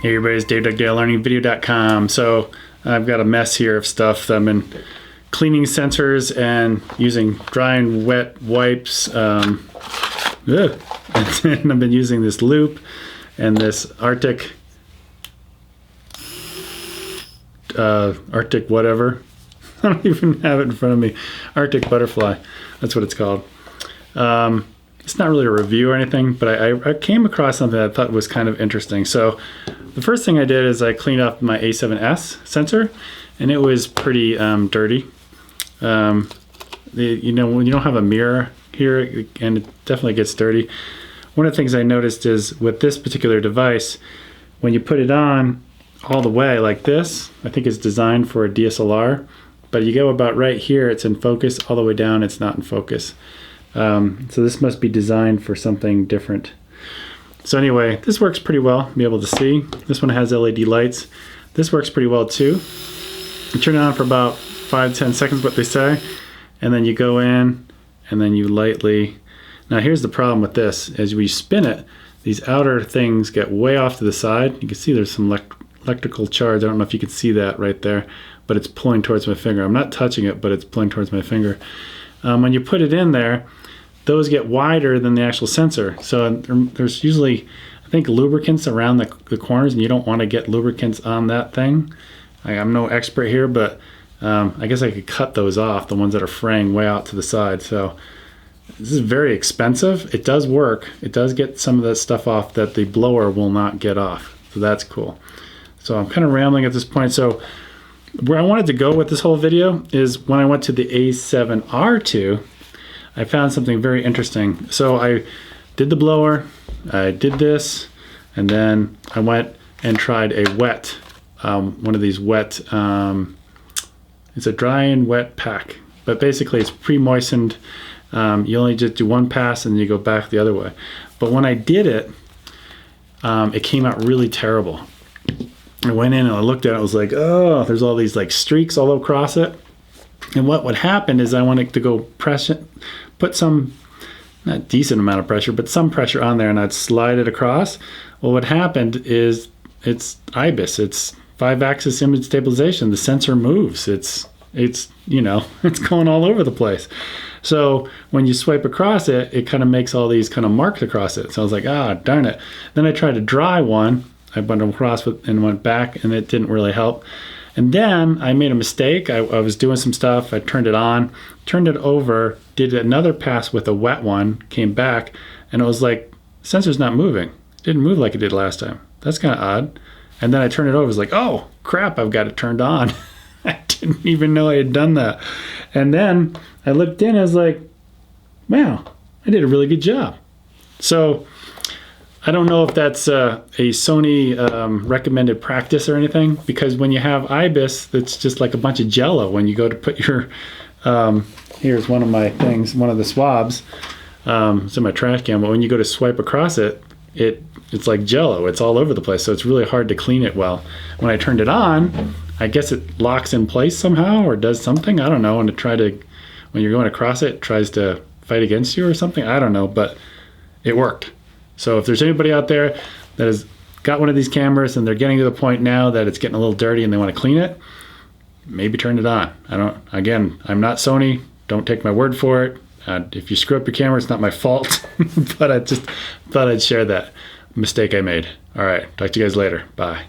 Hey everybody, it's Dave, Dugdale, learningvideo.com. So I've got a mess here of stuff that I've been cleaning sensors and using dry and wet wipes. And then I've been using this loop and this Arctic whatever. I don't even have it in front of me. Arctic butterfly, that's what it's called. It's not really a review or anything, but I came across something that I thought was kind of interesting. So the first thing I did is I cleaned up my a7S sensor, and it was pretty dirty. When you don't have a mirror here, and it definitely gets dirty. One of the things I noticed is with this particular device, when you put it on all the way like this, I think it's designed for a DSLR, but you go about right here, it's in focus, all the way down, it's not in focus. So this must be designed for something different. So anyway, this works pretty well, be able to see. This one has LED lights. This works pretty well too. You turn it on for about 5-10 seconds, what they say, and then you go in and then you lightly. Now here's the problem with this, as we spin it, these outer things get way off to the side. You can see there's some electrical charge. I don't know if you can see that right there, but it's pulling towards my finger. I'm not touching it, but it's pulling towards my finger. When you put it in there, those get wider than the actual sensor. So there's usually, I think, lubricants around the corners, and you don't want to get lubricants on that thing. I'm no expert here, but I guess I could cut those off, the ones that are fraying way out to the side. So this is very expensive. It does work. It does get some of that stuff off that the blower will not get off. So that's cool. So I'm kind of rambling at this point. So where I wanted to go with this whole video is when I went to the a7rii, I found something very interesting. So I did the blower, I did this, and then I went and tried a wet, one of these wet, it's a dry and wet pack, but basically it's pre-moistened. You only just do one pass and you go back the other way. But when I did it, it came out really terrible. I went in and I looked at it, I was like, oh, there's all these like streaks all across it. And what would happen is I wanted to go press it, put some, not decent amount of pressure, but some pressure on there, and I'd slide it across. Well, what happened is it's IBIS, it's 5-axis image stabilization. The sensor moves. It's you know, it's going all over the place. So when you swipe across it, it kind of makes all these kind of marks across it. So I was like, ah, darn it. Then I tried to dry one. I went across and went back, and it didn't really help. And then I made a mistake. I was doing some stuff. I turned it on, turned it over, did another pass with a wet one, came back, and it was like, sensor's not moving. It didn't move like it did last time. That's kind of odd. And then I turned it over. It was like, oh, crap, I've got it turned on. I didn't even know I had done that. And then I looked in, I was like, wow, I did a really good job. So I don't know if that's a Sony recommended practice or anything, because when you have IBIS, that's just like a bunch of jello when you go to put your, here's one of my things, one of the swabs, it's in my trash can, but when you go to swipe across it, it's like jello, it's all over the place, so it's really hard to clean it well. When I turned it on, I guess it locks in place somehow or does something, I don't know, and when you're going across it tries to fight against you or something, I don't know, but it worked. So if there's anybody out there that has got one of these cameras and they're getting to the point now that it's getting a little dirty and they want to clean it, maybe turn it on. Again, I'm not Sony, don't take my word for it. If you screw up your camera, it's not my fault, but I just thought I'd share that mistake I made. All right, talk to you guys later. Bye.